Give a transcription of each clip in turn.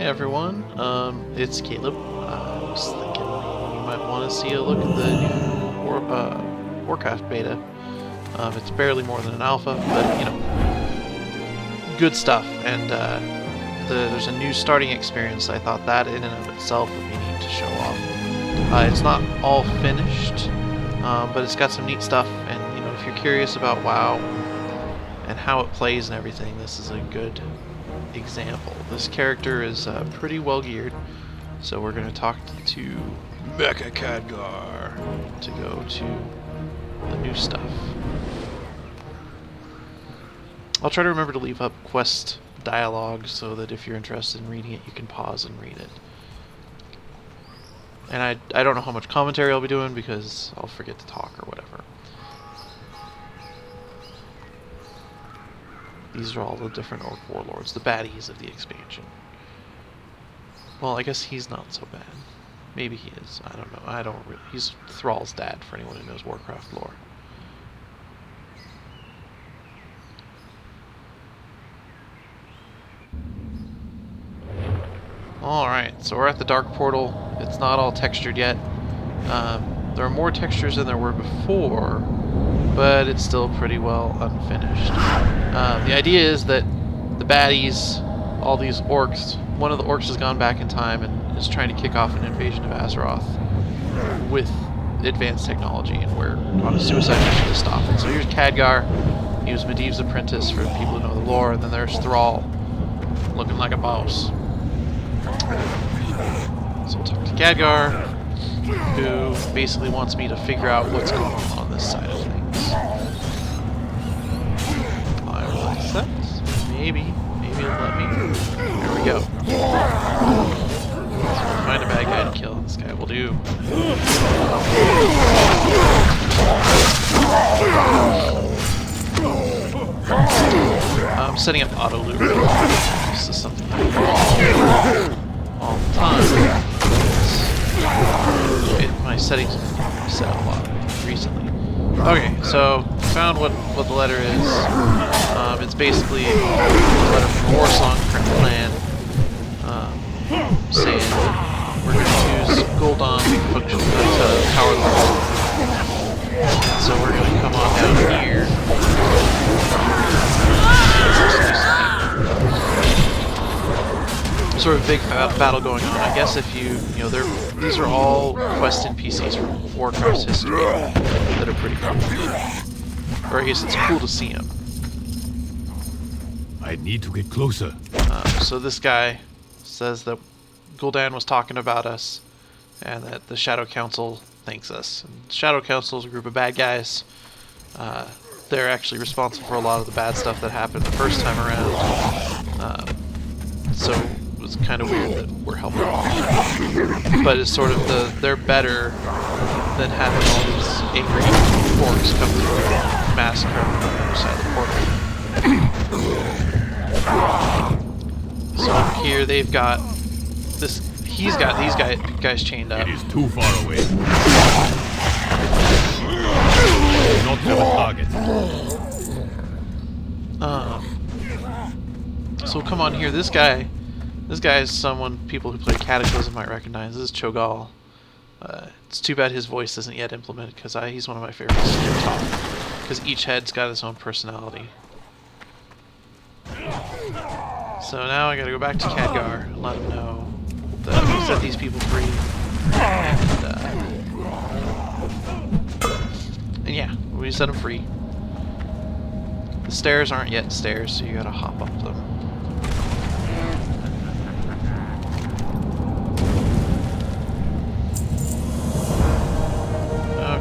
Hi everyone, it's Caleb. I was thinking you might want to see a look at the new Warcraft beta. It's barely more than an alpha, but you know, good stuff. And there's a new starting experience. I thought that in and of itself would be neat to show off. It's not all finished, but it's got some neat stuff. And you know, if you're curious about WoW and how it plays and everything, this is a good example. This character is pretty well geared, so we're going to talk to Mecha Khadgar to go to the new stuff. I'll try to remember to leave up quest dialogue so that if you're interested in reading it, you can pause and read it. And I don't know how much commentary I'll be doing because I'll forget to talk or whatever. These are all the different Orc Warlords, the baddies of the expansion. Well, I guess he's not so bad. Maybe he is. I don't know. I don't really. He's Thrall's dad for anyone who knows Warcraft lore. Alright, so we're at the Dark Portal. It's not all textured yet. There are more textures than there were before, but it's still pretty well unfinished. The idea is that the baddies, all these orcs, one of the orcs has gone back in time and is trying to kick off an invasion of Azeroth with advanced technology, and we're on a suicide mission to stop it. So here's Khadgar. He was Medivh's apprentice for people who know the lore, and then there's Thrall, looking like a boss. So we'll talk to Khadgar, who basically wants me to figure out what's going on this side of things. I will accept. Maybe it'll let me. There we go. So we'll find a bad guy to kill. This guy will do. I'm setting up auto loop. This is something I do all the time. My settings have reset a lot recently. Okay, so found what the letter is. It's basically a letter from Warsong Clan saying that we're going to use Gul'dan function to power the world. So we're going to come on down here. Sort of big battle going on. I guess if you know, these are all quest NPCs from Warcraft's history that are pretty cool. Or I guess it's cool to see them. I need to get closer. So this guy says that Gul'dan was talking about us, and that the Shadow Council thanks us. And the Shadow Council is a group of bad guys. They're actually responsible for a lot of the bad stuff that happened the first time around. So it was kind of weird that we're helping them. But it's sort of they're better than having all these angry orcs come through and massacre on the other side of the portal. So up here they've got this. He's got these guys chained up. It is too far away. Not have a target. So come on here. This guy is someone people who play Cataclysm might recognize. This is Cho'Gall. It's too bad his voice isn't yet implemented because he's one of my favorites to talk. Because each head's got its own personality. So now I gotta go back to Khadgar and let him know that we set these people free. And yeah, we set them free. The stairs aren't yet stairs, so you gotta hop up them.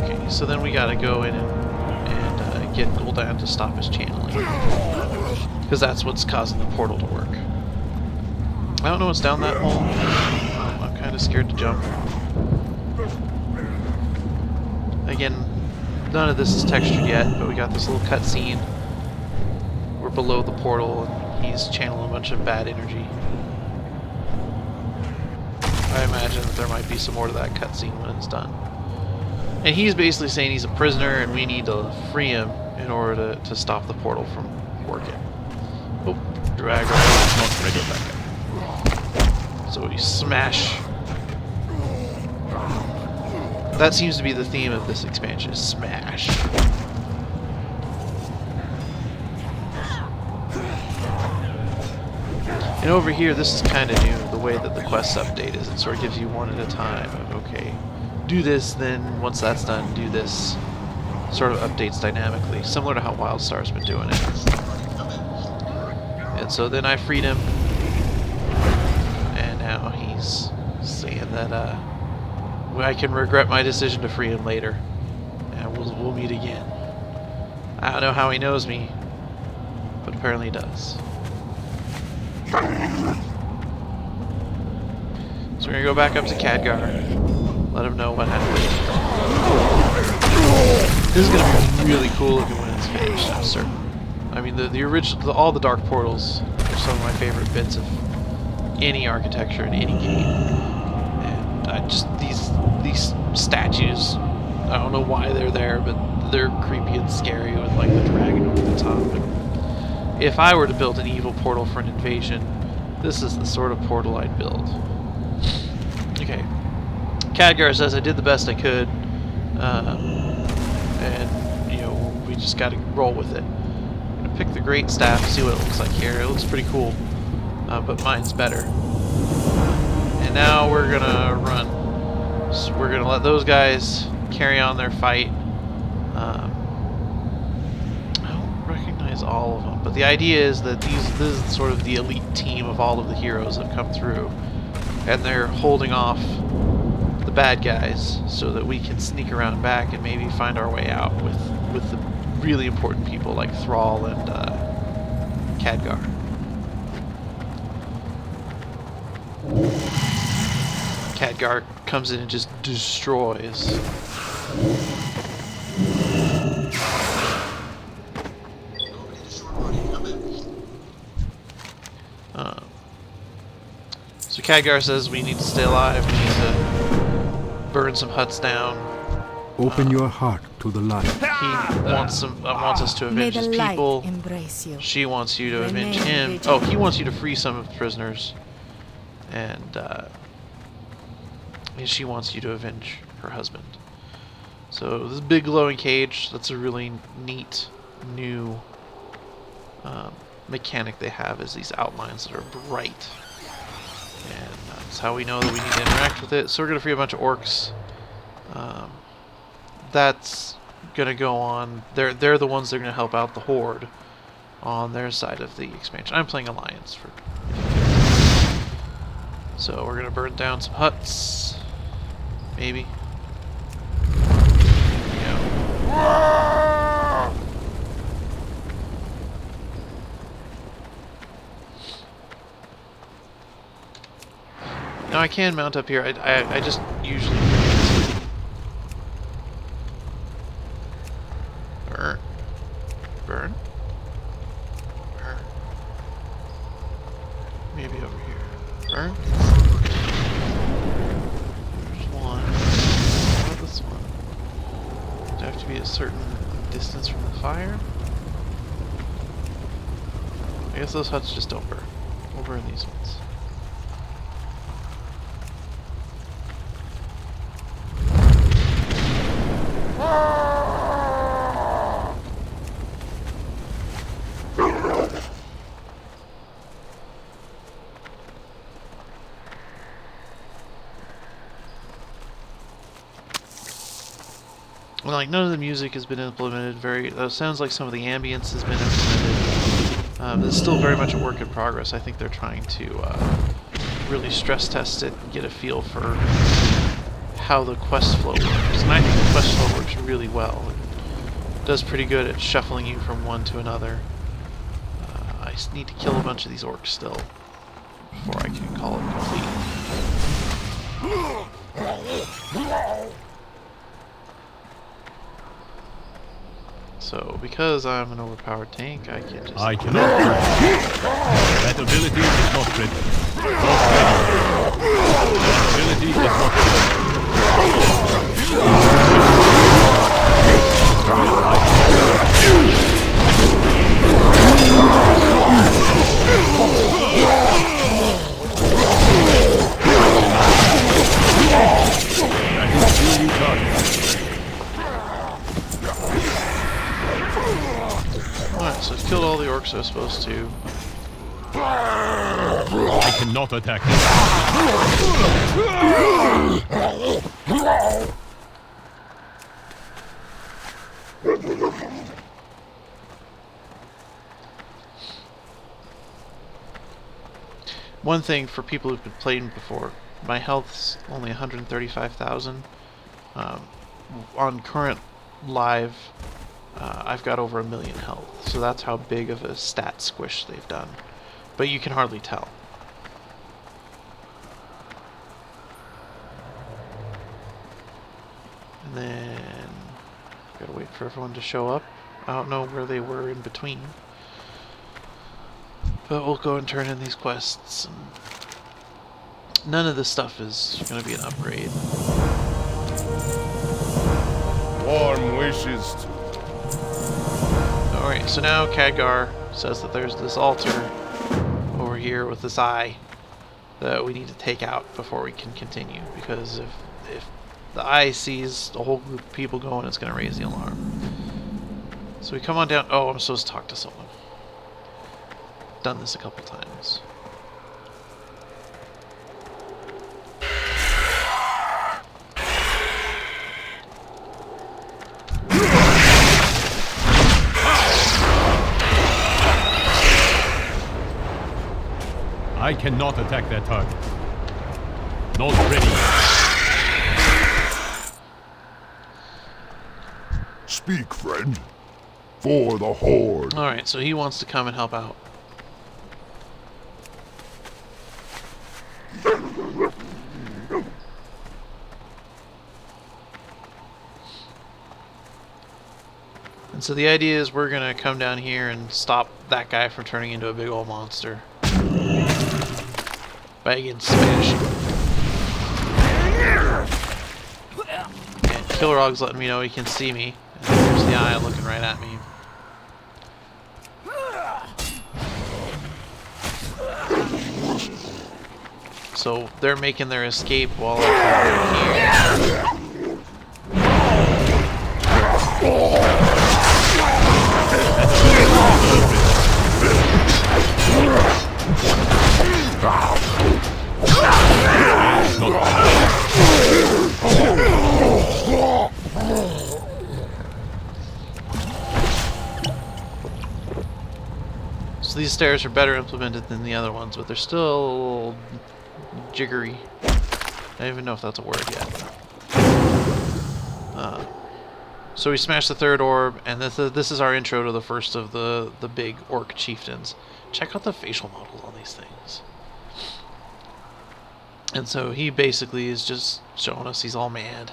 Okay, so then we gotta go in and get Gul'dan to stop his channeling. Because that's what's causing the portal to work. I don't know what's down that hole. I'm kind of scared to jump. Again, none of this is textured yet, but we got this little cutscene. We're below the portal, and he's channeling a bunch of bad energy. I imagine that there might be some more to that cutscene when it's done. And he's basically saying he's a prisoner, and we need to free him in order to stop the portal from working. Oh, drag right. Not ready back. So we smash. That seems to be the theme of this expansion, is smash. And over here, this is kind of new, the way that the quest update is. It sort of gives you one at a time. Okay, do this, then once that's done, do this. Sort of updates dynamically, similar to how WildStar's been doing it. And so then I freed him, and now he's saying that I can regret my decision to free him later, and we'll meet again. I don't know how he knows me, but apparently he does. So we're gonna go back up to Khadgar, let him know what happened. This is gonna be really cool looking when it's finished, I'm certain. I mean, the original, all the dark portals are some of my favorite bits of any architecture in any game. And I just these statues, I don't know why they're there, but they're creepy and scary with like the dragon over the top. And if I were to build an evil portal for an invasion, this is the sort of portal I'd build. Okay. Khadgar says I did the best I could, and you know, we just got to roll with it. I'm gonna pick the Great Staff, see what it looks like here. It looks pretty cool, but mine's better. And now we're gonna run. So we're gonna let those guys carry on their fight. I don't recognize all of them, but the idea is that this is sort of the elite team of all of the heroes that come through, and they're holding off the bad guys so that we can sneak around back and maybe find our way out with the really important people like Thrall and Khadgar. Khadgar comes in and just destroys. So Khadgar says we need to stay alive, we need to burn some huts down. Open your heart to the light. He wants us to avenge his people. She wants you to avenge him. Oh, he wants you to free some of the prisoners. And she wants you to avenge her husband. So this big glowing cage, that's a really neat new mechanic they have, is these outlines that are bright. And that's how we know that we need to interact with it. So we're going to free a bunch of orcs. That's going to go on. They're the ones that are going to help out the Horde on their side of the expansion. I'm playing Alliance for. So we're going to burn down some huts. Maybe. Yeah. Now I can mount up here. I just usually burn. Burn? Burn. Maybe over here. Burn? There's one. What about this one? Does it have to be a certain distance from the fire? I guess those huts just don't burn. We'll burn these ones. Like, none of the music has been implemented. Sounds like some of the ambience has been implemented. It's still very much a work in progress. I think they're trying to really stress test it and get a feel for how the quest flow works. And I think the quest flow works really well. It does pretty good at shuffling you from one to another. I just need to kill a bunch of these orcs still before I can call it complete. So, because I'm an overpowered tank, I can just... I cannot burn. That ability is not ready. Not ready. That ability is not ready. was supposed to. I cannot attack this. One thing for people who've been playing before, my health's only 135,000. On current live, I've got over 1 million health, so that's how big of a stat squish they've done. But you can hardly tell. And then gotta wait for everyone to show up. I don't know where they were in between. But we'll go and turn in these quests. And none of this stuff is going to be an upgrade. Warm wishes. Alright, so now Khadgar says that there's this altar over here with this eye that we need to take out before we can continue. Because if the eye sees a whole group of people going, it's going to raise the alarm. So we come on down. Oh, I'm supposed to talk to someone. Done this a couple times. I cannot attack that target. Not ready. Speak, friend. For the Horde. Alright, so he wants to come and help out. And so the idea is we're gonna come down here and stop that guy from turning into a big old monster by again smashing. And Kilrog's letting me know he can see me. And there's the eye looking right at me. So they're making their escape while I'm here. So these stairs are better implemented than the other ones, but they're still jiggery. I don't even know if that's a word yet. So we smashed the third orb, and this is our intro to the first of the big orc chieftains. Check out the facial models on these things. And so he basically is just showing us he's all mad.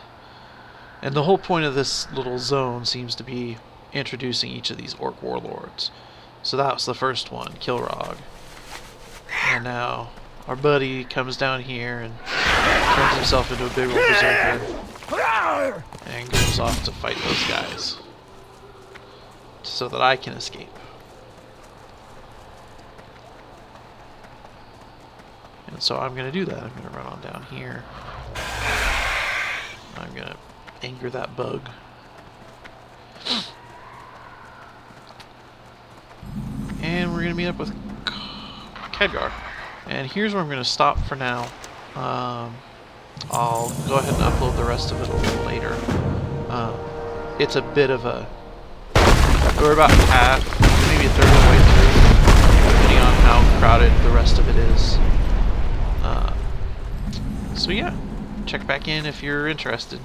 And the whole point of this little zone seems to be introducing each of these orc warlords. So that was the first one, Kilrog. And now our buddy comes down here and turns himself into a big old berserker and goes off to fight those guys so that I can escape. And so I'm going to do that. I'm going to run on down here. I'm going to anger that bug. And we're going to meet up with Khadgar. And here's where I'm going to stop for now. I'll go ahead and upload the rest of it a little later. It's a bit of a... We're about half, maybe a third of the way through, depending on how crowded the rest of it is. So yeah, check back in if you're interested.